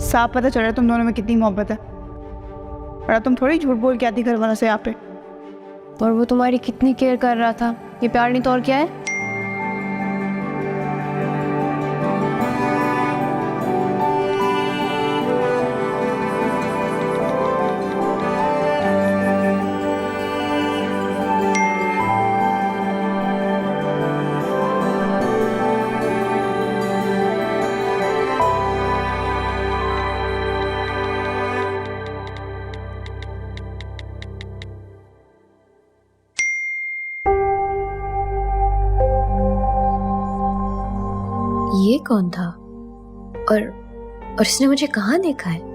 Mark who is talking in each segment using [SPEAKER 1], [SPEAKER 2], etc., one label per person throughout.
[SPEAKER 1] साफ पता चल रहा है तुम दोनों में कितनी मोहब्बत है। और तुम थोड़ी झूठ बोल के आती घर वालों से यहाँ पे।
[SPEAKER 2] और वो तुम्हारी कितनी केयर कर रहा था, ये प्यार नहीं तो और क्या है? ये कौन था और इसने मुझे कहाँ देखा है?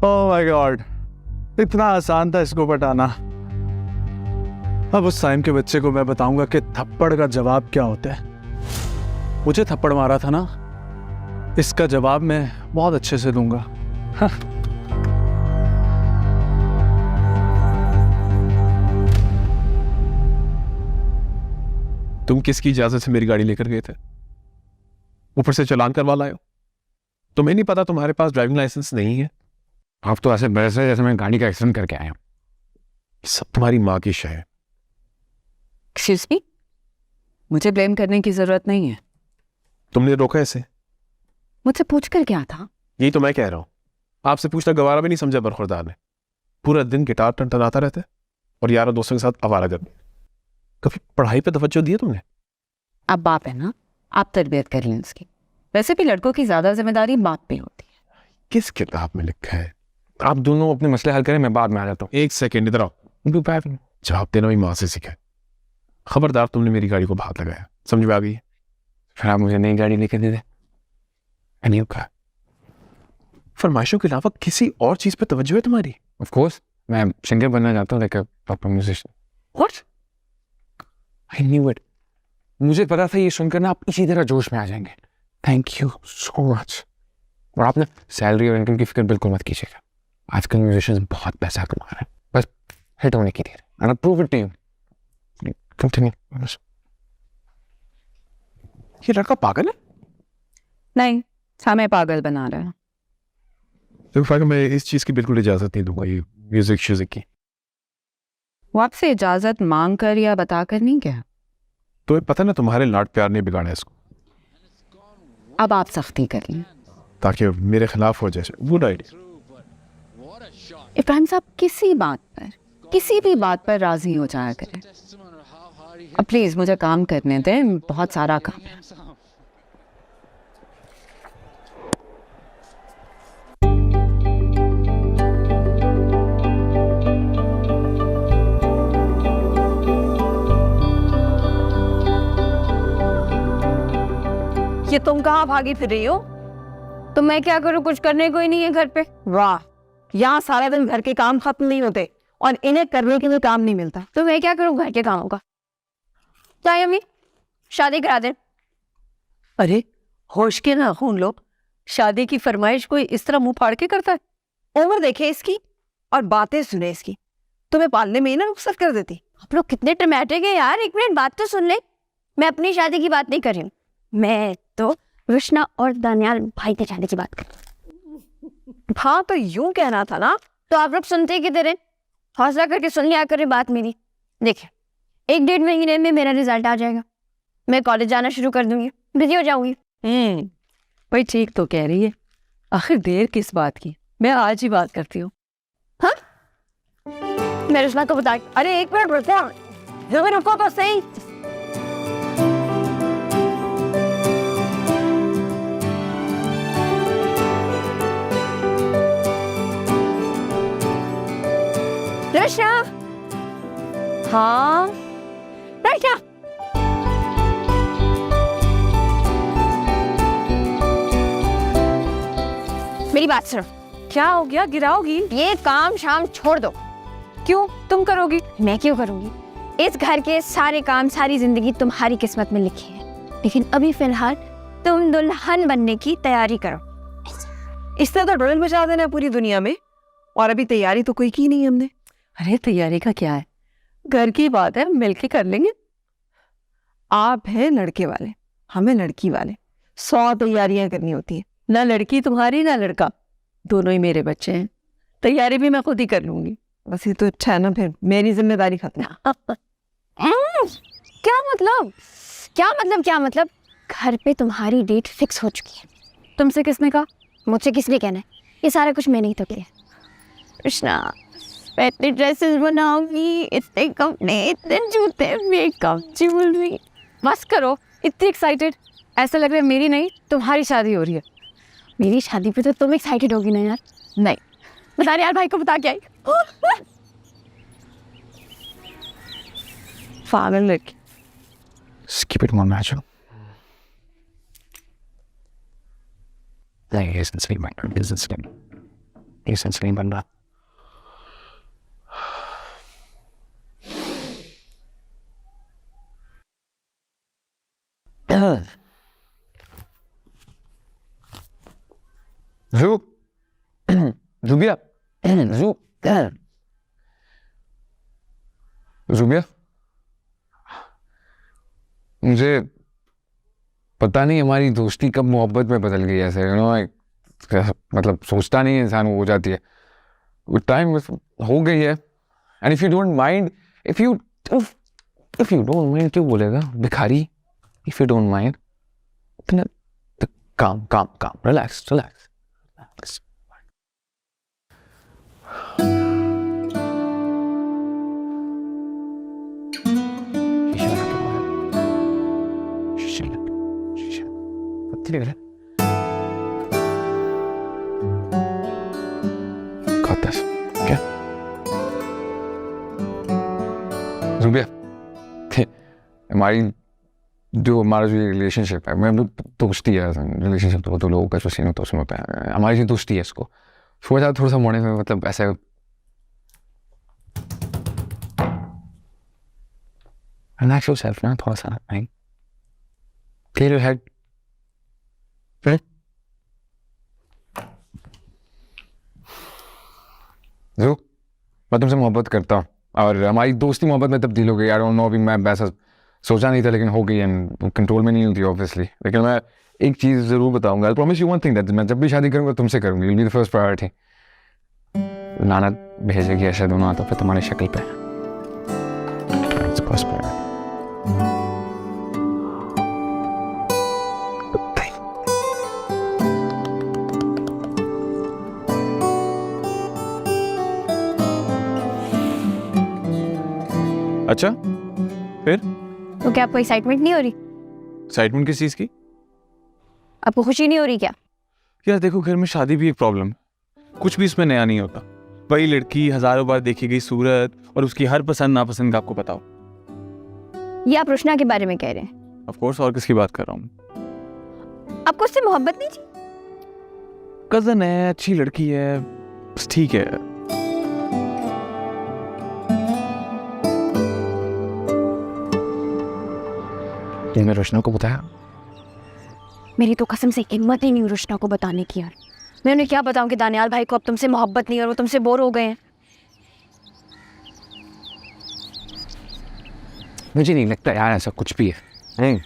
[SPEAKER 3] ओह माय गॉड, इतना आसान था इसको पटाना। अब उस टाइम के बच्चे को मैं बताऊंगा कि थप्पड़ का जवाब क्या होता है। मुझे थप्पड़ मारा था ना, इसका जवाब मैं बहुत अच्छे से दूंगा।
[SPEAKER 4] तुम किसकी इजाजत से मेरी गाड़ी लेकर गए थे? ऊपर से चालान करवा लाए हो। तुम्हें नहीं पता तुम्हारे पास ड्राइविंग लाइसेंस नहीं है?
[SPEAKER 5] आप तो ऐसे बहस है जैसे मैं गाड़ी का एक्सीडेंट करके आया हूँ।
[SPEAKER 4] सब तुम्हारी माँ की शय है।
[SPEAKER 6] एक्सक्यूज मी, मुझे ब्लेम करने की जरूरत नहीं है।
[SPEAKER 4] तुमने रोका ऐसे?
[SPEAKER 6] मुझसे पूछ कर क्या था?
[SPEAKER 4] यही तो मैं कह रहा हूँ, आपसे पूछना गवारा भी नहीं समझा बरखुरदार ने। पूरा दिन गिटार टनटनाता रहता है और यारों दोस्तों के साथ आवारागर्दी। कभी पढ़ाई पे तवज्जो दी है तुमने?
[SPEAKER 6] आप बाप है ना, आप तरबियत कर लें उसकी। वैसे भी लड़कों की ज्यादा जिम्मेदारी बाप पे होती है।
[SPEAKER 4] किस किताब में लिखा है?
[SPEAKER 5] आप दोनों अपने मसले हल करें, मैं बाद में आ जाता हूँ।
[SPEAKER 4] एक सेकेंड इधर आओ। जवाब देना भी माँ से सीखा है। खबरदार, तुमने मेरी गाड़ी को हाथ लगाया, समझ में आ गई?
[SPEAKER 5] फिर आप मुझे नई गाड़ी लेकर दे दे।
[SPEAKER 4] अनिल का फरमाइशों के अलावा किसी और चीज पे तवज्जो है तुम्हारी?
[SPEAKER 5] ऑफ कोर्स, मैं सिंगर बनना चाहता हूँ, like a proper musician.
[SPEAKER 4] What?
[SPEAKER 5] I knew it. मुझे पता था ये सुनकर ना आप इसी तरह जोश में आ जाएंगे। Thank you so much. और आप ना सैलरी और इनकम की फिक्र बिल्कुल मत कीजिएगा। आजकल म्यूजिशियंस बहुत पैसा कमा रहे हैं, बस हिट होने की देर। And I prove it to you. Continue.
[SPEAKER 4] ये लड़का पागल है?
[SPEAKER 6] नहीं, हमें पागल बना रहा है।
[SPEAKER 4] तो मैं इस चीज की बिल्कुल इजाजत नहीं दूंगा, ये म्यूजिक की।
[SPEAKER 6] वो आपसे इजाजत मांग कर या बता कर नहीं गया।
[SPEAKER 4] तो पता ना, तुम्हारे लाड प्यार ने बिगाड़ा इसको।
[SPEAKER 6] अब आप सख्ती कर लें
[SPEAKER 4] ताकि मेरे खिलाफ हो जाए। Good idea.
[SPEAKER 6] इब्राहिम साहब, किसी भी बात पर राजी हो जाया करें। अब प्लीज मुझे काम करने दें, बहुत सारा काम है।
[SPEAKER 7] ये तुम कहाँ भागी फिर रही हो?
[SPEAKER 2] तो मैं क्या करूँ, कुछ करने को ही नहीं है घर पे।
[SPEAKER 7] वाह, यहाँ सारा दिन घर के काम खत्म नहीं होते और इन्हें करने के लिए काम नहीं मिलता।
[SPEAKER 2] तो मैं क्या करूँ घर के कामों का? चाहे अम्मी शादी करा दे।
[SPEAKER 7] अरे होश के नाखून लो, शादी की फरमाइश कोई इस तरह मुंह फाड़ के करता है? उम्र देखे इसकी और बातें सुने इसकी, तुम्हें पालने में ही ना रुखसत कर देती।
[SPEAKER 2] आप लोग कितने ड्रामेटिक है यार, एक मिनट बात तो सुन ले। मैं अपनी शादी की बात नहीं कर रही हूँ, मैं तो कृष्णा और दानियाल भाई की शादी की बात कर रही हूँ।
[SPEAKER 7] हाँ तो यूं कहना था ना।
[SPEAKER 2] तो आप लोग सुनते किधर हैं? हौसला करके सुन लिया करें बात मेरी। देखिए, 1-1.5 महीने में मेरा रिजल्ट आ जाएगा, मैं कॉलेज जाना शुरू कर दूंगी, बिजी हो जाऊंगी।
[SPEAKER 7] भाई ठीक तो कह रही है, आखिर देर किस बात की, मैं आज ही बात करती हूँ।
[SPEAKER 2] हाँ, मैं रुस्ना को बता।
[SPEAKER 7] अरे एक मिनट रुको तो सही।
[SPEAKER 2] कृष्णा,
[SPEAKER 7] हाँ
[SPEAKER 2] कृष्णा, मेरी बात सुनो।
[SPEAKER 7] क्या हो गया, गिराओगी?
[SPEAKER 2] ये काम शाम छोड़ दो।
[SPEAKER 7] क्यों, तुम करोगी?
[SPEAKER 2] मैं क्यों करूंगी? इस घर के सारे काम सारी जिंदगी तुम्हारी किस्मत में लिखे हैं, लेकिन अभी फिलहाल तुम दुल्हन बनने की तैयारी करो।
[SPEAKER 7] इससे तो ड्रोन मचा देना है पूरी दुनिया में, और अभी तैयारी तो कोई की नहीं हमने। अरे तैयारी का क्या है, घर की बात है, मिलके कर लेंगे। आप हैं लड़के वाले, हमें लड़की वाले, 100 तैयारियां करनी होती है। ना लड़की तुम्हारी ना लड़का, दोनों ही मेरे बच्चे हैं, तैयारी भी मैं खुद ही कर लूंगी। बस ये तो अच्छा है ना, फिर मेरी जिम्मेदारी खत्म।
[SPEAKER 2] क्या मतलब, क्या मतलब, क्या मतलब? घर पे तुम्हारी डेट फिक्स हो चुकी है।
[SPEAKER 7] तुमसे किसने कहा?
[SPEAKER 2] मुझसे किसने कहना है? ये सारा कुछ मैंने ही तो किया। कृष्णा, मैं इतनी ड्रेसेस बनाऊंगी, इतने कपड़े, इतने जूते, मेकअप, ज्वेलरी।
[SPEAKER 7] बस करो, इतनी एक्साइटेड, ऐसा लग रहा है मेरी नहीं तुम्हारी शादी हो रही है।
[SPEAKER 2] मेरी शादी पे तो तुम एक्साइटेड होगी ना यार।
[SPEAKER 7] नहीं,
[SPEAKER 2] बता यार, भाई को बता के आई।
[SPEAKER 7] पागल लड़की।
[SPEAKER 5] Skip it one match. नहीं, ये सेंस नहीं बन रहा, बिजनेस नहीं, ये सेंस नहीं बन रहा। ज़ुबिया, ज़ुबिया, मुझे पता नहीं हमारी दोस्ती कब मोहब्बत में बदल गई ऐसे, यू नो, मतलब सोचता नहीं इंसान हो जाती है, वो टाइम हो गई है। And if you don't mind, if you don't mind क्यों बोलेगा भिखारी? इफ यू डोंट माइंड, इतना काम, relax. Got this. Okay. Zubia, हमारा जो रिलेशनशिप है, मैं दोस्ती है, रिलेशनशिप तो लोगों का जो सीन होता है उसमें होता है, हमारी जो दोस्ती है इसको थोड़ा सा मोड़े में, मतलब ऐसे रिलैक्स योरसेल्फ ना, थोड़ा सा नहीं, क्लियर योर हेड। जो मैं तुमसे मोहब्बत करता हूँ और हमारी दोस्ती मोहब्बत में तब्दील हो गई। आई डोंट नो, अभी मैं वैसा सोचा नहीं था, लेकिन हो गई, एंड कंट्रोल में नहीं होती ऑब्वियसली। लेकिन मैं एक चीज़ ज़रूर बताऊंगा, I promise you one thing, that मैं जब भी शादी करूंगा तुमसे करूंगी, will be the first priority. नाना भेजेगी ऐसे दोनों आता फिर तुम्हारी शक्ल पे, फर्स्ट प्रायोरिटी।
[SPEAKER 3] अच्छा, फिर
[SPEAKER 2] तो क्या आपको एक्साइटमेंट नहीं हो रही?
[SPEAKER 3] एक्साइटमेंट किस चीज़ की?
[SPEAKER 2] आपको खुशी नहीं हो रही क्या?
[SPEAKER 3] यार देखो, घर में शादी भी एक प्रॉब्लम है, कुछ भी इसमें नया नहीं होता। वही लड़की, हजारों बार देखी गई सूरत, और उसकी हर पसंद नापसंद का आपको बताओ।
[SPEAKER 2] ये आप रुशना के बारे में कह रहे हैं?
[SPEAKER 3] ऑफ कोर्स, और किसकी बात कर रहा हूँ?
[SPEAKER 2] आपको उससे मोहब्बत नहीं थी?
[SPEAKER 4] कजन है, अच्छी लड़की है, बस ठीक है।
[SPEAKER 5] तुमने रोशना को बताया?
[SPEAKER 2] मेरी तो कसम से हिम्मत ही नहीं रोशना को बताने की यार। मैं उन्हें क्या बताऊं कि दानियाल भाई को अब तुमसे मोहब्बत नहीं और वो तुमसे बोर हो गए हैं।
[SPEAKER 5] मुझे नहीं लगता यार ऐसा कुछ भी है। नहीं।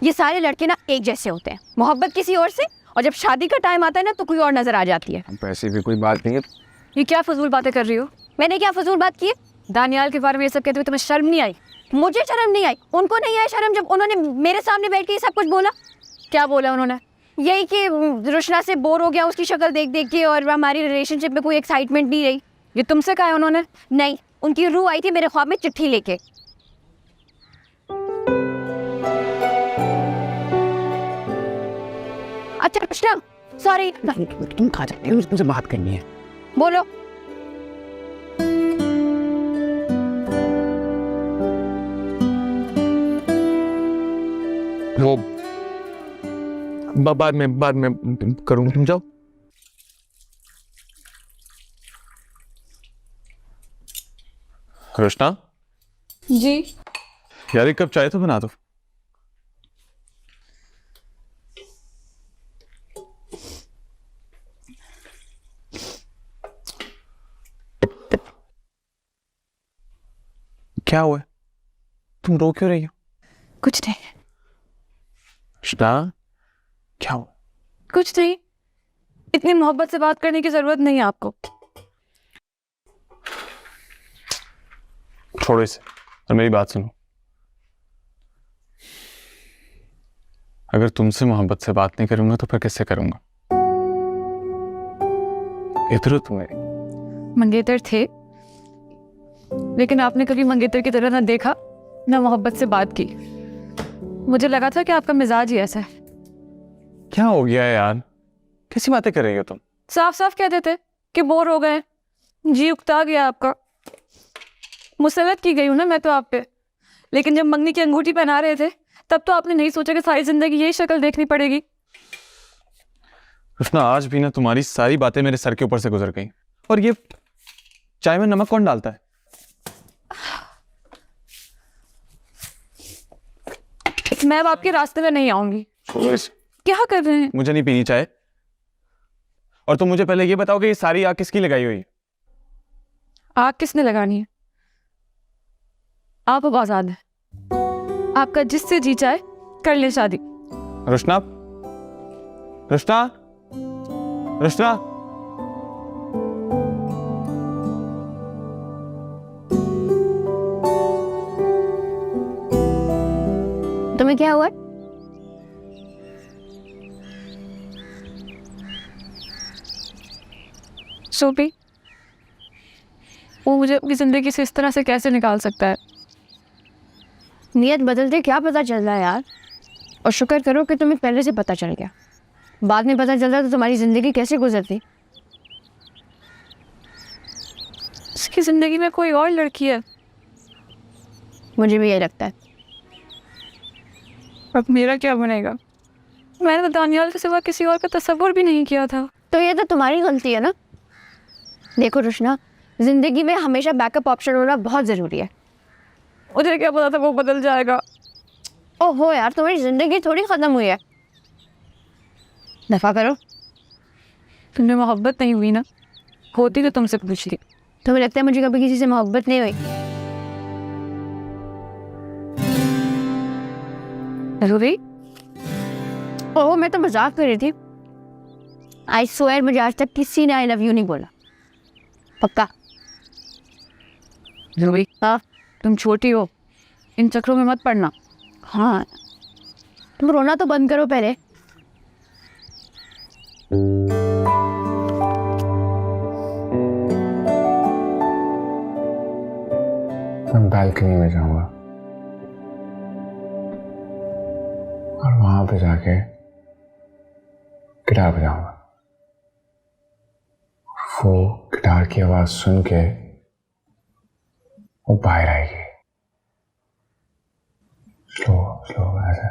[SPEAKER 2] ये सारे लड़के ना एक जैसे होते हैं, मोहब्बत किसी और से, और जब शादी का टाइम आता है ना तो कोई और नजर आ जाती है।
[SPEAKER 5] वैसे भी कोई बात नहीं है।
[SPEAKER 7] ये क्या फजूल बातें कर रही हो?
[SPEAKER 2] मैंने क्या फजूल बात की है?
[SPEAKER 7] दानियाल के बारे में ये सब कहते हुए तुम्हें शर्म नहीं आई?
[SPEAKER 2] मुझे शर्म नहीं आई, उनको नहीं आई शर्म जब उन्होंने मेरे सामने बैठ के ये सब कुछ बोला।
[SPEAKER 7] क्या बोला उन्होंने?
[SPEAKER 2] यही कि रोशना से बोर हो गया उसकी शक्ल देख देख के और हमारी रिलेशनशिप में कोई एक्साइटमेंट नहीं रही।
[SPEAKER 7] ये तुमसे कहा है उन्होंने?
[SPEAKER 2] नहीं, उनकी रूह आई थी मेरे ख्वाब में चिट्ठी लेके। अच्छा रोशना, सॉरी।
[SPEAKER 5] तुम कहाँ जाते हो? तुमसे बात करनी है।
[SPEAKER 2] बोलो।
[SPEAKER 5] वो बाद में करूँगा, तुम जाओ।
[SPEAKER 4] रोशना
[SPEAKER 7] जी।
[SPEAKER 3] यार एक कप चाय तो बना दो।
[SPEAKER 5] क्या हुआ? तुम रो क्यों रही हो?
[SPEAKER 7] कुछ नहीं,
[SPEAKER 5] रोशना क्या हुआ?
[SPEAKER 7] कुछ नहीं। इतनी मोहब्बत से बात करने की जरूरत नहीं है आपको।
[SPEAKER 4] छोड़ो इसे और मेरी बात सुनो। अगर तुमसे मोहब्बत से बात नहीं करूंगा तो फिर किससे करूंगा? इधर हो तुम मेरी।
[SPEAKER 7] मंगेतर थे, लेकिन आपने कभी मंगेतर की तरह ना देखा ना मोहब्बत से बात की। मुझे लगा था कि आपका मिजाज ही ऐसा है।
[SPEAKER 4] क्या हो गया यार, कैसी बातें कर रही हो तुम?
[SPEAKER 7] साफ साफ कह देते कि बोर हो गए, जी उकता गया आपका। मुसलत की गई हूं ना मैं तो आप पे, लेकिन जब मंगनी की अंगूठी पहना रहे थे तब तो आपने नहीं सोचा कि सारी जिंदगी यही शक्ल देखनी पड़ेगी।
[SPEAKER 4] रोशना आज भी ना तुम्हारी सारी बातें मेरे सर के ऊपर से गुजर गई। और ये चाय में नमक कौन डालता है?
[SPEAKER 7] मैं अब आपके रास्ते में नहीं आऊंगी।
[SPEAKER 4] छोड़ो इसे।
[SPEAKER 7] क्या कर रहे हैं?
[SPEAKER 4] मुझे नहीं पीनी चाय। और तुम मुझे पहले ये बताओ कि ये सारी आग किसकी लगाई हुई?
[SPEAKER 7] आग किसने लगानी है? आप अब आजाद हैं, आपका जिससे जी चाहे कर ले शादी।
[SPEAKER 4] रोशना, रोशना, रोशना।
[SPEAKER 2] तुम्हें क्या हुआ?
[SPEAKER 7] सोपी, वो मुझे अपनी जिंदगी से इस तरह से कैसे निकाल सकता है?
[SPEAKER 2] नियत बदलते क्या पता चल रहा है यार। और शुक्र करो कि तुम्हें पहले से पता चल गया। बाद में पता चल रहा तो तुम्हारी जिंदगी कैसे गुजरती।
[SPEAKER 7] उसकी जिंदगी में कोई और लड़की है।
[SPEAKER 2] मुझे भी यही लगता है।
[SPEAKER 7] अब मेरा क्या बनेगा? मैंने तो दानियाल के सिवा किसी और का तस्वुर भी नहीं किया था।
[SPEAKER 2] तो ये तो तुम्हारी गलती है ना। देखो रोशना, जिंदगी में हमेशा बैकअप ऑप्शन होना बहुत ज़रूरी है।
[SPEAKER 7] मुझे क्या पता था वो बदल जाएगा।
[SPEAKER 2] ओहो यार, तुम्हारी जिंदगी थोड़ी ख़त्म हुई है। दफा करो।
[SPEAKER 7] तुमने मोहब्बत नहीं हुई ना, होती तो तुमसे पूछती।
[SPEAKER 2] तुम्हें लगता है मुझे कभी किसी से मोहब्बत नहीं हुई?
[SPEAKER 7] जरूरी?
[SPEAKER 2] ओह, मैं तो मजाक कर रही थी। आई स्वेयर मुझे आज तक किसी ने आई लव यू नहीं बोला। पक्का?
[SPEAKER 7] जरूरी?
[SPEAKER 2] हाँ।
[SPEAKER 7] तुम छोटी हो, इन चक्रों में मत पड़ना।
[SPEAKER 2] हाँ, तुम रोना तो बंद करो पहले।
[SPEAKER 5] मैं बालकनी में जाऊंगा और वहां पे जाके गिटार बजाऊंगा। वो गिटार की आवाज सुन के वो बाहर आएगी, स्लो स्लो ऐसे।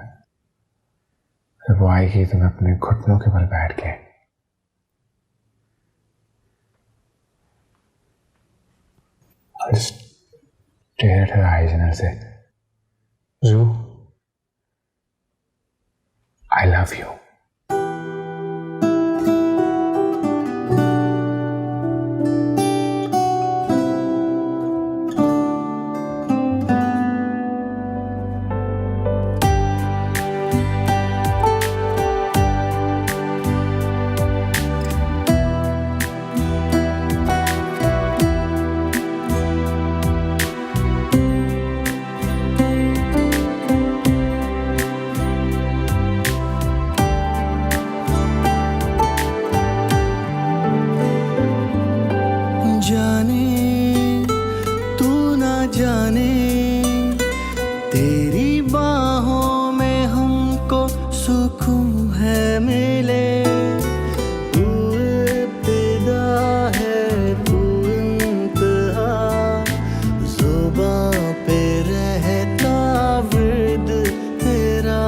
[SPEAKER 5] जब वो आएगी तो मैं अपने घुटनों के बल बैठ के I'll just stare at her eyes and I'll say, Zoo, I love you.
[SPEAKER 8] जाने तू ना जाने तेरी बाहों में हमको सुकून है मिले तू इब्तिदा है तू इंतहा ज़ुबां पे रहता विर्द तेरा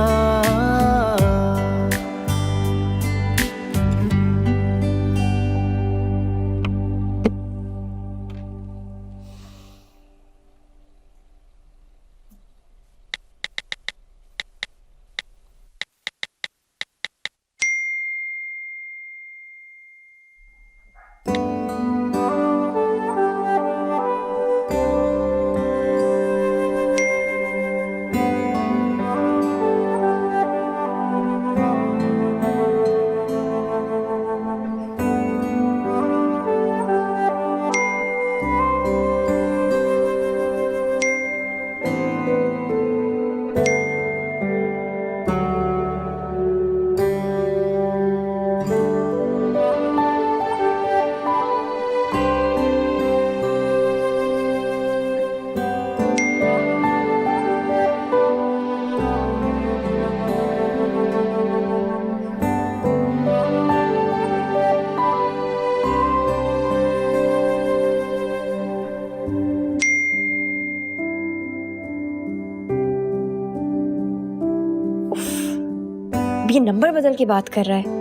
[SPEAKER 2] अब ये नंबर बदल के बात कर रहा है।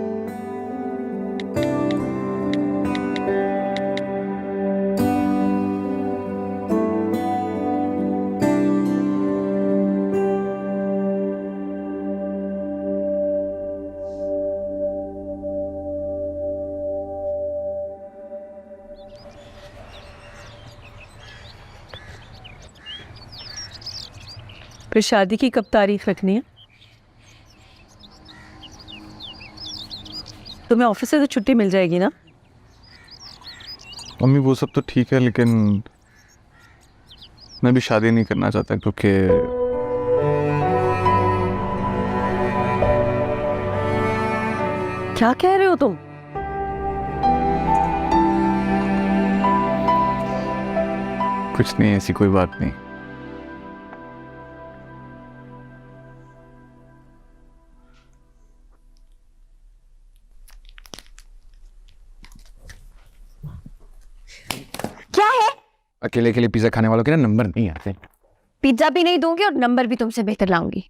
[SPEAKER 7] फिर शादी की कब तारीख रखनी है? तुम्हें ऑफिस से तो छुट्टी मिल जाएगी ना?
[SPEAKER 3] मम्मी वो सब तो ठीक है, लेकिन मैं भी शादी नहीं करना चाहता क्योंकि
[SPEAKER 7] क्या कह रहे हो तुम?
[SPEAKER 3] कुछ नहीं, ऐसी कोई बात नहीं।
[SPEAKER 2] क्या है?
[SPEAKER 5] अकेले अकेले पिज्जा खाने वालों के ना नंबर नहीं आते।
[SPEAKER 2] पिज्जा भी नहीं दूंगी और नंबर भी तुमसे बेहतर लाऊंगी।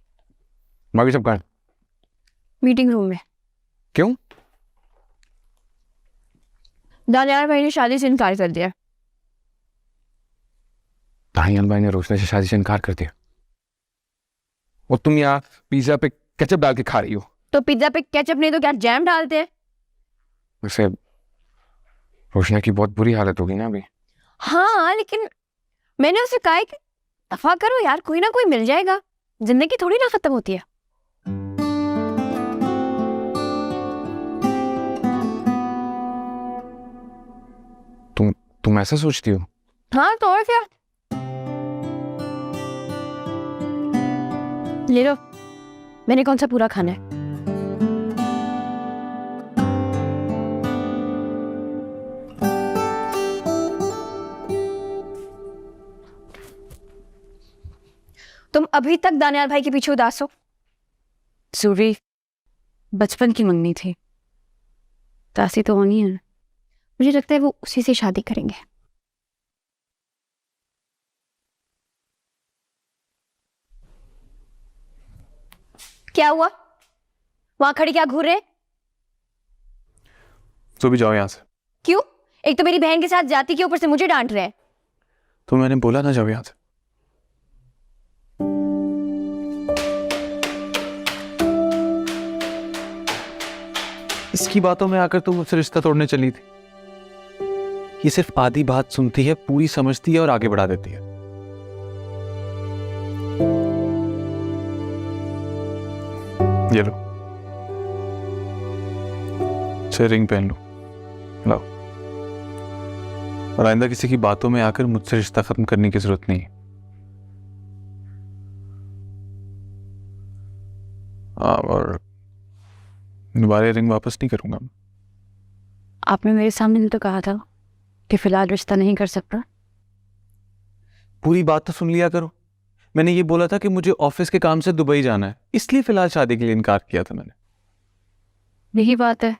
[SPEAKER 5] बाकी सब कहाँ?
[SPEAKER 2] मीटिंग रूम में।
[SPEAKER 5] क्यों?
[SPEAKER 2] दानियाल भाई ने शादी से इनकार कर दिया।
[SPEAKER 5] दानियाल भाई ने रोशनी से शादी से इनकार कर दिया और तुम यहाँ पिज्जा पे केचप डाल के खा रही हो।
[SPEAKER 2] तो पिज्जा पे केचप नहीं तो क्या जैम डालते हैं?
[SPEAKER 5] वैसे रोशना की बहुत बुरी हालत होगी ना अभी।
[SPEAKER 2] हाँ, लेकिन मैंने उसे कहा कि दफा करो यार, कोई ना कोई मिल जाएगा। जिंदगी थोड़ी ना खत्म होती है।
[SPEAKER 5] तुम ऐसा सोचती हो?
[SPEAKER 2] हाँ तो और क्या। ले लो, मैंने कौन सा पूरा खाना है। तुम अभी तक दानियाल भाई के पीछे उदास हो?
[SPEAKER 6] सूरी, बचपन की मंगनी थी, तासी तो होनी है।
[SPEAKER 2] मुझे लगता है वो उसी से शादी करेंगे। क्या हुआ? वहां खड़े क्या घूर रहे हैं?
[SPEAKER 4] तो भी जाओ यहाँ से।
[SPEAKER 2] क्यों? एक तो मेरी बहन के साथ जाती के ऊपर से मुझे डांट रहे हैं।
[SPEAKER 4] तो मैंने बोला ना जाओ यहाँ से। इसकी बातों में आकर तुम मुझसे रिश्ता तोड़ने चली थी। ये सिर्फ आधी बात सुनती है, पूरी समझती है और आगे बढ़ा देती है। ये लो, रिंग पहन लो, लाओ। और आइंदा किसी की बातों में आकर मुझसे रिश्ता खत्म करने की जरूरत नहीं है। और दोबारा रिंग वापस नहीं करूंगा।
[SPEAKER 2] आपने मेरे सामने तो कहा था कि फिलहाल रिश्ता नहीं कर सकता।
[SPEAKER 3] पूरी बात तो सुन लिया करो। मैंने ये बोला था कि मुझे ऑफिस के काम से दुबई जाना है, इसलिए फिलहाल शादी के लिए इनकार किया था मैंने।
[SPEAKER 2] यही बात है।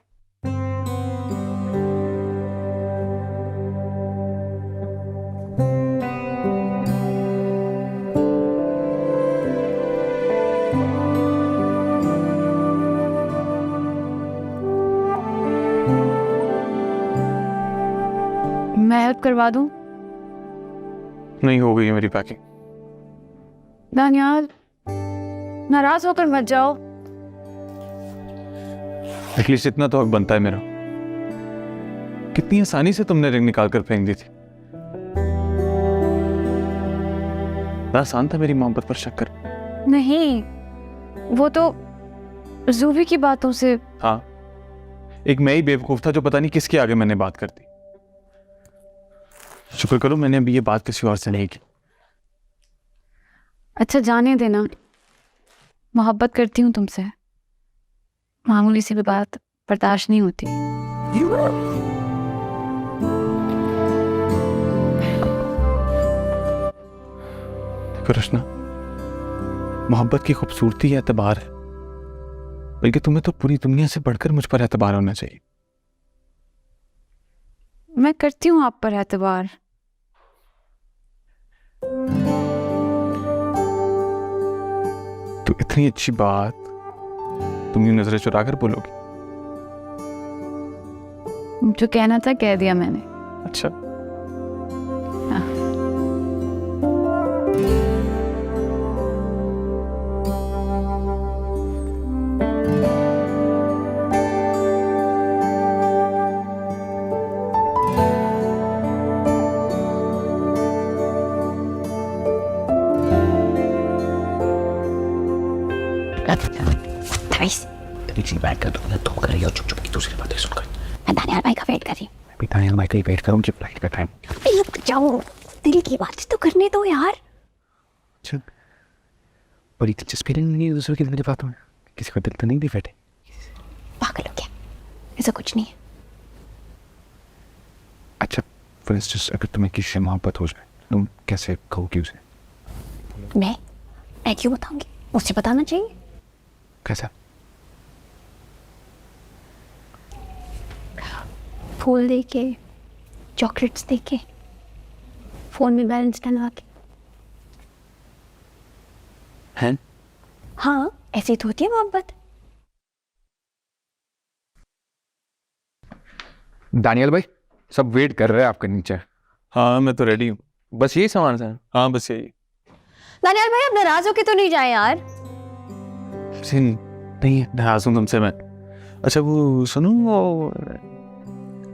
[SPEAKER 2] मैं हेल्प करवा दूं?
[SPEAKER 4] नहीं हो गई है मेरी पैकिंग।
[SPEAKER 2] दानियाल, नाराज होकर मत जाओ।
[SPEAKER 3] एटलीस्ट इतना तो हक बनता है मेरा। कितनी आसानी से तुमने रिंग निकाल कर फेंक दी थी। बड़ा आसान था मेरी मोहब्बत पर शक कर।
[SPEAKER 2] नहीं, वो तो जूबी की बातों से।
[SPEAKER 3] हाँ, एक मैं ही बेवकूफ था जो पता नहीं किसके आगे मैंने बात कर दी। शुक्र करो मैंने अभी ये बात किसी और से नहीं की।
[SPEAKER 2] अच्छा जाने देना, मोहब्बत करती हूँ तुमसे। मामूली सी भी बात बर्दाश्त नहीं होती।
[SPEAKER 3] देखो रचना, मोहब्बत की खूबसूरती या एतबार है, बल्कि तुम्हें तो पूरी दुनिया से बढ़कर मुझ पर एतबार होना चाहिए।
[SPEAKER 2] मैं करती हूँ आप पर एतबार।
[SPEAKER 3] तो इतनी अच्छी बात तुम यूं नजरें चुरा कर बोलोगी?
[SPEAKER 2] जो कहना था कह दिया मैंने।
[SPEAKER 3] अच्छा।
[SPEAKER 5] बैठ कर तुमने तो कर चुप चुप की दूसरी बातें सुनकर।
[SPEAKER 2] मैं दानियाल भाई का वेट कर रही हूँ।
[SPEAKER 5] मैं भी दानियाल भाई का ही वेट कर रहा हूँ, फ्लाइट का टाइम।
[SPEAKER 2] रुक जाओ, दिल की बात तो करने दो यार।
[SPEAKER 5] अच्छा, बड़ी दिलचस्पी नहीं है दूसरों की मेरी बातों में। किसी को दिल तो नहीं दी बैठे?
[SPEAKER 2] पागल हो क्या? ऐसा कुछ नहीं है।
[SPEAKER 5] अच्छा, फॉर इंस्टेंस अगर तुम्हें किसी से मोहब्बत हो जाए, तुम कैसे कहोगी उसे?
[SPEAKER 2] मैं क्यों बताऊंगी? मुझसे बताना चाहिए।
[SPEAKER 5] कैसा?
[SPEAKER 2] फूल दे के, चॉकलेट्स दे के, फोन में बैलेंस डलवा के।
[SPEAKER 5] हैं?
[SPEAKER 2] हाँ, ऐसी तो होती है मोहब्बत।
[SPEAKER 5] दानियाल भाई सब वेट कर रहे हैं आपके नीचे।
[SPEAKER 3] हाँ मैं तो रेडी हूँ।
[SPEAKER 5] बस यही सामान है?
[SPEAKER 3] हाँ बस यही।
[SPEAKER 2] दानियाल भाई, आप नाराज होके तो नहीं जाए यार।
[SPEAKER 3] नहीं नाराज हूँ तुमसे मैं। अच्छा वो सुनो, वो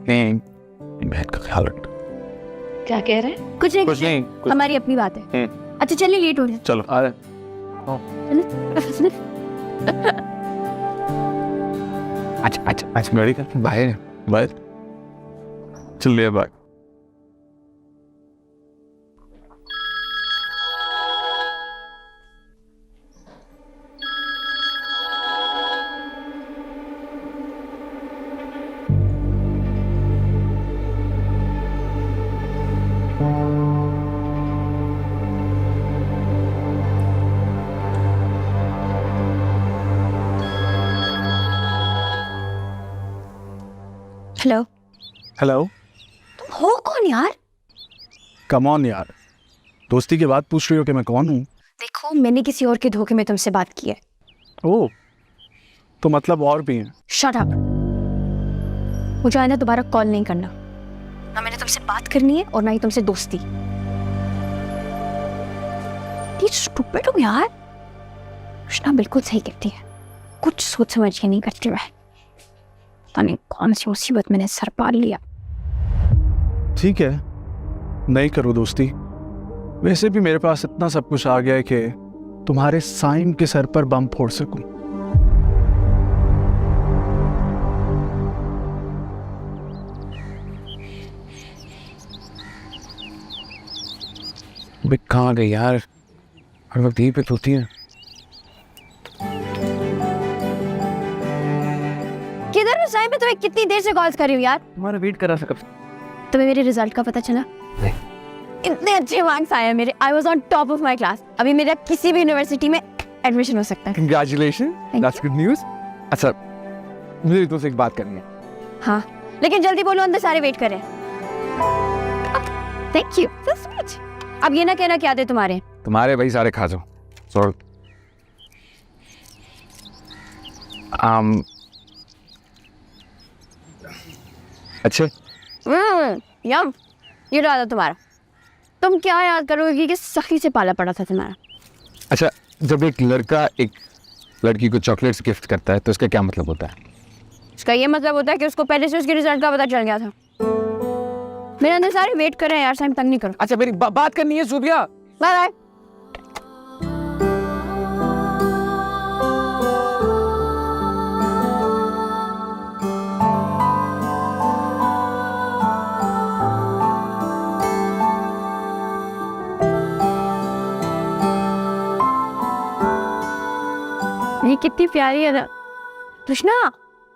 [SPEAKER 3] नहीं, बहन का ख्याल रखना।
[SPEAKER 2] क्या कह रहे हैं? कुछ नहीं, हमारी अपनी बात है। अच्छा चलिए, लेट हो रहे हैं।
[SPEAKER 3] चलो आ रहे।
[SPEAKER 5] अच्छा गाड़ी का बाहर
[SPEAKER 3] बाय। चल लिया बाय।
[SPEAKER 2] हेलो।
[SPEAKER 3] हेलो।
[SPEAKER 2] तुम हो कौन यार?
[SPEAKER 3] कम ऑन यार, दोस्ती की बात पूछ रही हो कि मैं कौन हूँ?
[SPEAKER 2] देखो, मैंने किसी और के धोखे में तुमसे बात की है।
[SPEAKER 3] ओह, तो मतलब और भी हैं।
[SPEAKER 2] Shut up. मुझे आना दोबारा कॉल नहीं करना। ना मैंने तुमसे बात करनी है और ना ही तुमसे दोस्ती। स्टूपिड हो यार। कृष्णा बिल्कुल सही कहती है, कुछ सोच समझ के नहीं करती मैं। पता नहीं कौन सी मुसीबत मैंने सर पाल लिया।
[SPEAKER 3] ठीक है, नहीं करो दोस्ती। वैसे भी मेरे पास इतना सब कुछ आ गया है कि तुम्हारे साइम के सर पर बम फोड़ सकूं।
[SPEAKER 5] अबे कहाँ गई यार, हर वक्त यहीं पे तो होती है।
[SPEAKER 2] किधर हो साइम? मैं तुम्हें कितनी देर से कॉल्स कर रही हूँ यार।
[SPEAKER 5] तुम्हारा वेट करा सकता।
[SPEAKER 2] तुम्हें मेरे रिजल्ट का पता चला? इतने अच्छे मार्क्स आए हैं मेरे। I was on top of my class. अभी मेरा किसी भी यूनिवर्सिटी में एडमिशन हो सकता है।
[SPEAKER 5] Congratulation, that's good news. अच्छा, मुझे तुमसे एक बात करनी है।
[SPEAKER 2] हाँ, लेकिन जल्दी बोलो, अंदर सारे वेट कर रहे हैं। Thank you, so sweet. अब ये ना कहना क्या दे तुम्हारे।
[SPEAKER 5] तुम्हारे भाई सारे खा जाओ। सॉरी। अच्छे।
[SPEAKER 2] यम, ये रहा तुम्हारा। तुम क्या याद करोगे कि सखी से पाला पड़ा था तुम्हारा।
[SPEAKER 5] अच्छा, जब एक लड़का एक लड़की को चॉकलेट्स गिफ्ट करता है तो इसका क्या मतलब होता है?
[SPEAKER 2] इसका ये मतलब होता है कि उसको पहले से उसके रिजल्ट का पता चल गया था। मेरे अंदर सारे वेट कर रहे हैं यार, साइम तंग नहीं करो।
[SPEAKER 5] अच्छा, मेरी बात करनी है ज़ुबिया।
[SPEAKER 2] Bye bye. ये कितनी प्यारी है ना कृष्णा,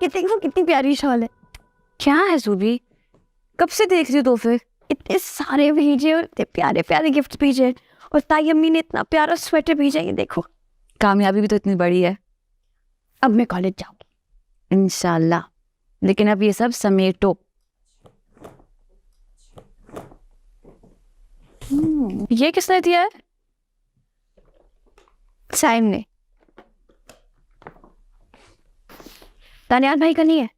[SPEAKER 2] कितनी प्यारी शॉल है। क्या है ज़ुबी, कब से देख रही हो तोहफे? इतने सारे भेजे और इतने प्यारे प्यारे गिफ्ट्स भेजे, और ताई अम्मी ने इतना प्यारा स्वेटर भेजा। ये देखो,
[SPEAKER 6] कामयाबी भी तो इतनी बड़ी है।
[SPEAKER 2] अब मैं कॉलेज जाऊंगी
[SPEAKER 6] इंशाल्लाह, लेकिन अब ये सब समेटो।
[SPEAKER 2] ये किसने दिया है? साइम ने। दानियाल भाई का नहीं है?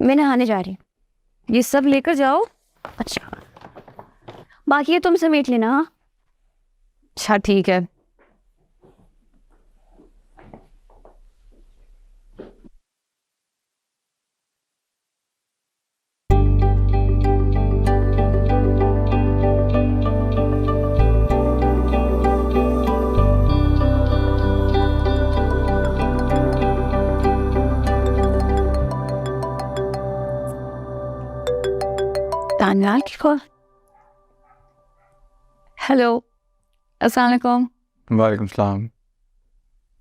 [SPEAKER 2] मैं नहाने जा रही हूँ।
[SPEAKER 6] ये सब लेकर जाओ।
[SPEAKER 2] अच्छा, बाकी ये तुम समेट लेना। हाँ,
[SPEAKER 6] अच्छा ठीक है।
[SPEAKER 2] दानियाल की कॉल।
[SPEAKER 6] हेलो, अस्सलाम वालेकुम।
[SPEAKER 3] वालेकुम सलाम।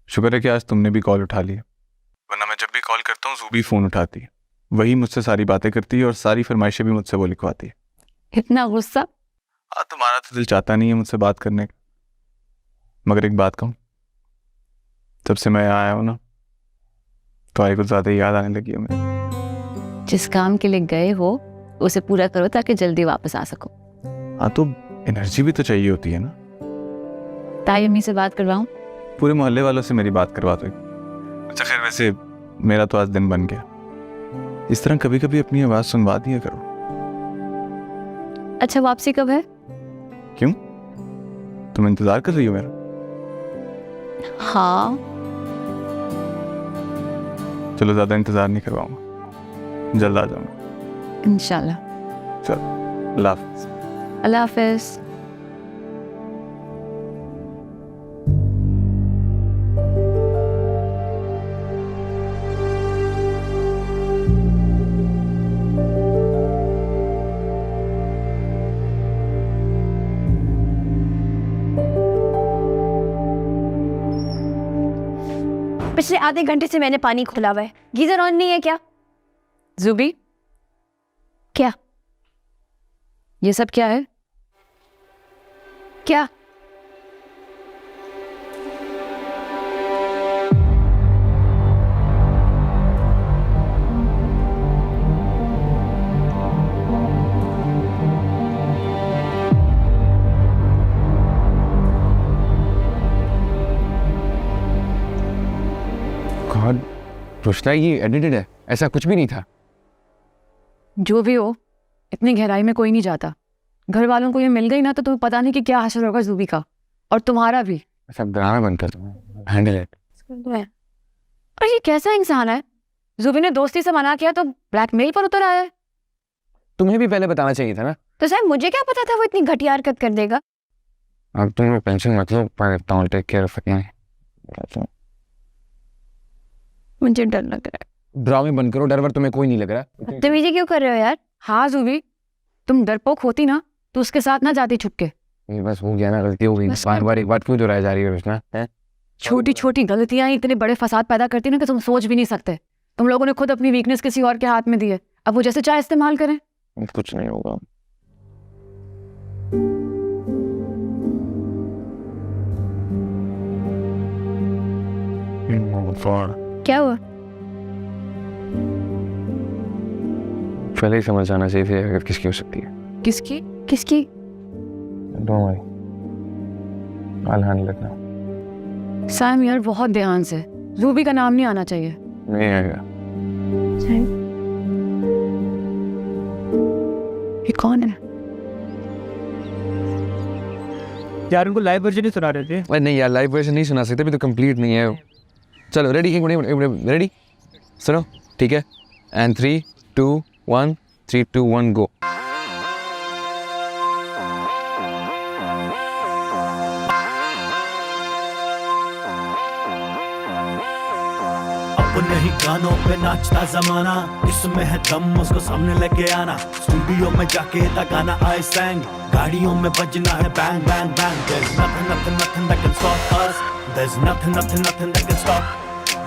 [SPEAKER 3] शुक्र है कि आज तुमने भी कॉल उठा ली, वरना मैं जब भी कॉल करता हूँ ज़ुबी फ़ोन उठाती है। वही मुझसे सारी बातें करती है और सारी फरमाइशें भी मुझसे वो लिखवाती है।
[SPEAKER 6] इतना गुस्सा?
[SPEAKER 3] तुम्हारा तो दिल चाहता नहीं है मुझसे बात करने का, मगर एक बात कहूँ, जब से मैं यहाँ आया हूँ ना, तो आई कुछ ज़्यादा याद आने लगी है मुझे।
[SPEAKER 6] जिस काम के लिए गए हो उसे पूरा करो ताकि जल्दी वापस आ सको।
[SPEAKER 3] हाँ, तो एनर्जी भी तो चाहिए होती है ना।
[SPEAKER 6] ताई अम्मी से बात करवाऊं?
[SPEAKER 3] पूरे मोहल्ले वालों से मेरी बात करवा दो। अच्छा खैर, वैसे मेरा तो आज दिन बन गया। इस तरह कभी कभी अपनी आवाज़ सुनवा दिया करो।
[SPEAKER 6] अच्छा, वापसी कब है?
[SPEAKER 3] क्यों, तुम इंतज़ार कर रही हो मेरा?
[SPEAKER 6] हाँ।
[SPEAKER 3] चलो, ज़्यादा इंतज़ार नहीं करवाऊंगा, जल्द आ जाऊंगा
[SPEAKER 6] इंशाल्लाह।
[SPEAKER 3] चलो, अल्लाह हाफ़िज़।
[SPEAKER 6] अल्लाह हाफिज़।
[SPEAKER 2] पिछले आधे घंटे से मैंने पानी खोला हुआ है, गीजर ऑन नहीं है क्या?
[SPEAKER 6] ज़ुबी,
[SPEAKER 2] क्या
[SPEAKER 6] ये सब क्या है?
[SPEAKER 2] क्या?
[SPEAKER 5] रुष्टा ये एडिटेड है, ऐसा कुछ भी नहीं था।
[SPEAKER 2] जो भी हो, इतनी गहराई में कोई नहीं जाता। घर वालों को ये मिल गई ना तो तुम्हें पता नहीं कि क्या हासिल होगा जूबी का, और तुम्हारा भी।
[SPEAKER 5] सब ड्रामा बंद कर दो, हैंडल इट।
[SPEAKER 2] और ये कैसा इंसान है? जूबी ने दोस्ती से मना किया तो ब्लैकमेल पर उतर आया है।
[SPEAKER 5] तुम्हें भी पहले बताना चाहिए था ना।
[SPEAKER 2] तो साहब मुझे क्या पता था वो इतनी घटिया हरकत कर देगा।
[SPEAKER 5] अब तुम टेंशन मत लो, मैं टेक केयर ऑफ इट।
[SPEAKER 2] मुझे डर लग रहा है।
[SPEAKER 5] ड्रामे बंद करो, डर वर तुम्हें कोई नहीं लग रहा।
[SPEAKER 2] बदतमीजी क्यों कर रहे हो यार? हाँ जूबी, तुम डरपोक होती ना तो उसके साथ ना जाती छुप के।
[SPEAKER 5] ये बस हो गया ना, गलती हो गई। बार बार एक बात क्यों दोहराई जा रही है रुष्टा?
[SPEAKER 2] छोटी छोटी गलतियां इतने बड़े फसाद पैदा करती ना कि तुम सोच भी नहीं सकते। तुम लोगों ने खुद अपनी वीकनेस किसी और के हाथ में दी है, अब वो जैसे चाहे इस्तेमाल करें।
[SPEAKER 5] कुछ नहीं होगा।
[SPEAKER 2] क्या हुआ?
[SPEAKER 5] पहले ही समझ आना चाहिए थी अगर किसकी हो सकती है।
[SPEAKER 2] किसकी? किसकी?
[SPEAKER 5] Don't worry, I'll handle it now।
[SPEAKER 2] Sam यार बहुत ध्यान से, जूबी का नाम नहीं आना चाहिए।
[SPEAKER 5] नहीं आएगा।
[SPEAKER 1] ये कौन है?
[SPEAKER 9] यार उनको लाइव वर्जन ही सुना रहे थे।
[SPEAKER 5] अरे नहीं यार, लाइव वर्जन नहीं सुना सकते, अभी तो कंप्लीट नहीं है। चलो रेडी, एक मिनट, रेडी सुनो, ठीक है? एंड 3 2 1 3 2 1 गो।
[SPEAKER 8] अपने ही गानों पे नाचता जमाना, इसमें है दम उसको सामने लेके आना। स्टूडियो में जाके था गाना आई sang, गाड़ियों में बजना है bang bang bang. There's nothing that can stop us, there's nothing that can stop,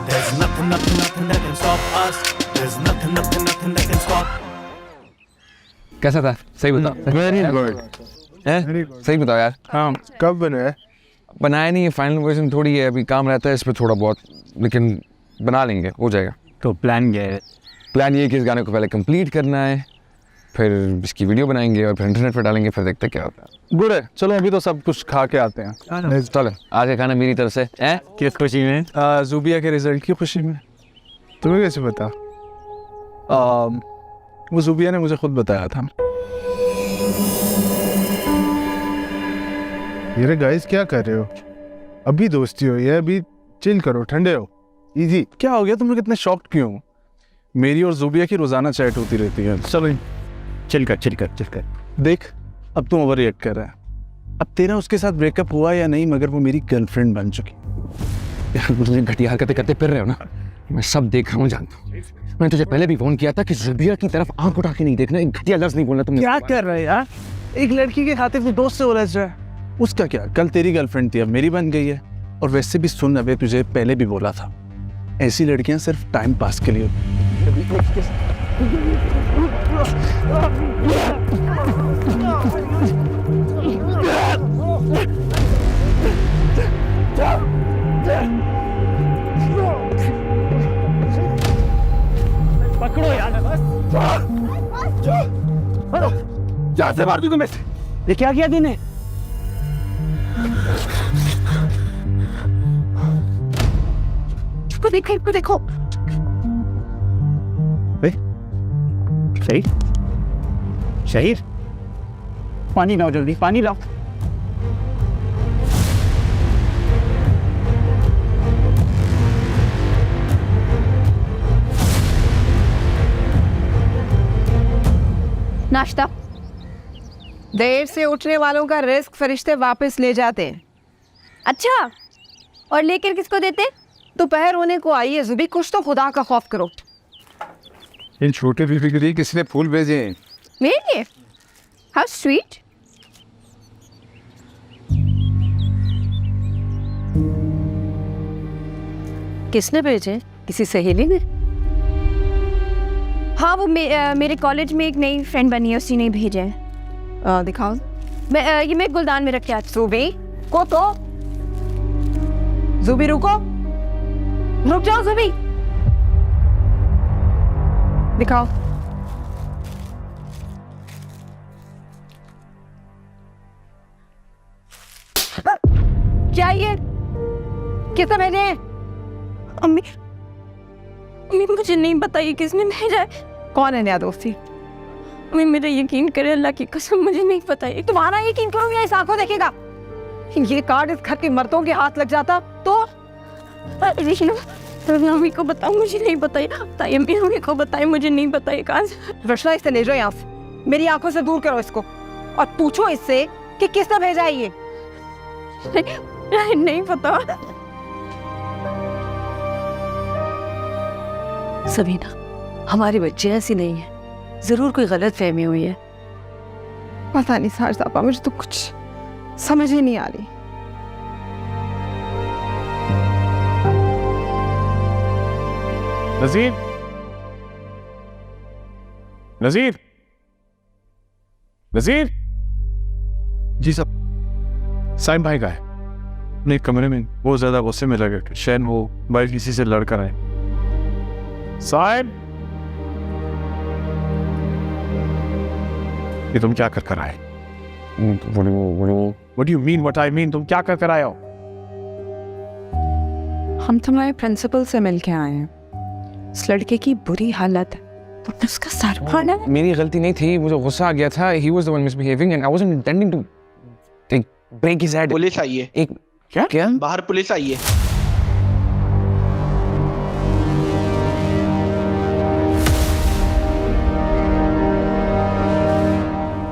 [SPEAKER 8] there's nothing that can stop us, there's nothing that can stop।
[SPEAKER 5] कैसा था? सही बताओ।
[SPEAKER 3] Very good.
[SPEAKER 5] सही बताओ यार।
[SPEAKER 3] हाँ, कब बने?
[SPEAKER 5] बनाया नहीं है, फाइनल वर्जन थोड़ी है, अभी काम रहता है इस पर थोड़ा बहुत, लेकिन बना लेंगे, हो जाएगा।
[SPEAKER 9] तो प्लान क्या है?
[SPEAKER 5] प्लान ये है कि इस गाने को पहले कंप्लीट करना है, फिर इसकी वीडियो बनाएंगे और फिर इंटरनेट पर डालेंगे, फिर देखते क्या होता है।
[SPEAKER 3] गुड है, चलो अभी तो सब कुछ खा के आते हैं।
[SPEAKER 5] चलो आज का खाना मेरी तरफ से है।
[SPEAKER 9] किस खुशी में?
[SPEAKER 3] जूबिया के रिजल्ट की खुशी में। तुम्हें कैसे पता? वो जूबिया ने मुझे खुद बताया था।
[SPEAKER 10] ये गाइस क्या कर रहे हो? अभी दोस्ती हो है, अभी चिल करो, ठंडे हो, इजी।
[SPEAKER 3] क्या हो गया, तुम लोग इतने शॉक्ड क्यों? मेरी और जूबिया की रोजाना चैट होती रहती है। चलो
[SPEAKER 9] चिल कर।
[SPEAKER 3] देख, अब तुम ओवर रिएक्ट कर रहा है। अब तेरा उसके साथ ब्रेकअप हुआ या नहीं, मगर वो मेरी गर्लफ्रेंड बन चुकी।
[SPEAKER 5] यार तुझे घटिया हरकतें करते फिर रहे हो ना, मैं सब देख रहा हूँ, जानता हूँ। मैंने तुझे पहले भी फोन किया था कि जुबिया की तरफ आंख उठा के नहीं देखना, एक घटिया लफ्ज नहीं बोलना। तुमने
[SPEAKER 3] क्या कर रहे यार? एक लड़की के खातिर तो दोस्त से उलझ रहा है। उसका क्या, कल तेरी गर्लफ्रेंड थी, अब मेरी बन गई है। और वैसे भी सुन, अबे तुझे पहले भी बोला था, ऐसी लड़कियां सिर्फ टाइम पास के लिए।
[SPEAKER 9] पकड़ो यार,
[SPEAKER 3] जहां से मार दूं तुम्हें।
[SPEAKER 9] ये क्या किया तूने?
[SPEAKER 1] इसको देखो।
[SPEAKER 9] शहीर, पानी लाओ, जल्दी पानी लाओ।
[SPEAKER 2] नाश्ता।
[SPEAKER 7] देर से उठने वालों का रिस्क फरिश्ते वापस ले जाते हैं।
[SPEAKER 2] अच्छा, और लेकर किसको देते?
[SPEAKER 7] दोपहर होने को आई है जुबी, कुछ तो खुदा का खौफ करो।
[SPEAKER 10] इन छोटे बीबी के लिए किसने फूल भेजे हैं?
[SPEAKER 2] मेरे लिए? How sweet.
[SPEAKER 7] किसने भेजे? किसी सहेली ने?
[SPEAKER 2] हाँ, वो मेरे कॉलेज में एक नई फ्रेंड बनी है, उसी ने भेजे हैं।
[SPEAKER 7] दिखाओ।
[SPEAKER 2] ये मैं गुलदान में रख के आती।
[SPEAKER 7] जुबी को तो, जुबी रुको, रुक जाओ जुबी, दिखाओ।
[SPEAKER 2] क्या ये?
[SPEAKER 7] किसने भेजे?
[SPEAKER 1] अम्मी,
[SPEAKER 2] अम्मी मुझे नहीं पता ये किसने भेजा है।
[SPEAKER 7] कौन है नया दोस्ती?
[SPEAKER 2] अम्मी मेरा यकीन करे, अल्लाह की कसम मुझे नहीं पता ये।
[SPEAKER 7] तुम्हारा यकीन क्यों मेरी आंखों देखेगा? ये कार्ड इस घर के मर्दों के हाथ लग जाता तो?
[SPEAKER 2] अम्मी को बताओ, मुझे नहीं पता ये। बताइए अम्मी, अम्मी को बताइए, मुझे नहीं पता ये कहाँ से।
[SPEAKER 7] रचना, इसे ले जाओ यहाँ से, मेरी आंखों से दूर करो इसको और पूछो इससे कि किसने भेजा है ये।
[SPEAKER 2] नहीं पता।
[SPEAKER 7] सबीना, हमारे बच्चे ऐसी नहीं है, जरूर कोई गलत फहमी हुई है। पता नहीं सार साहबा, मुझे तो कुछ समझ ही नहीं आ रही।
[SPEAKER 4] नजीर, नजीर, नजीर।
[SPEAKER 3] जी साहब।
[SPEAKER 4] साइम भाई का है
[SPEAKER 3] अपने कमरे में बहुत ज्यादा गुस्से में लगे, शायद वो भाई किसी से लड़कर आए।
[SPEAKER 4] साइम, ये तुम क्या कर आए? What do you mean? What I mean? तुम क्या कर आए हो?
[SPEAKER 6] हम तुम्हारे प्रिंसिपल से मिल के आए हैं। इस लड़के की बुरी हालत है, तुमने उसका सर फाड़ा है।
[SPEAKER 5] मेरी गलती नहीं थी, मुझे गुस्सा आ गया था। He was the one misbehaving and I wasn't intending to break his head.
[SPEAKER 11] Police आई है।
[SPEAKER 5] एक क्या?
[SPEAKER 11] बाहर पुलिस आई है।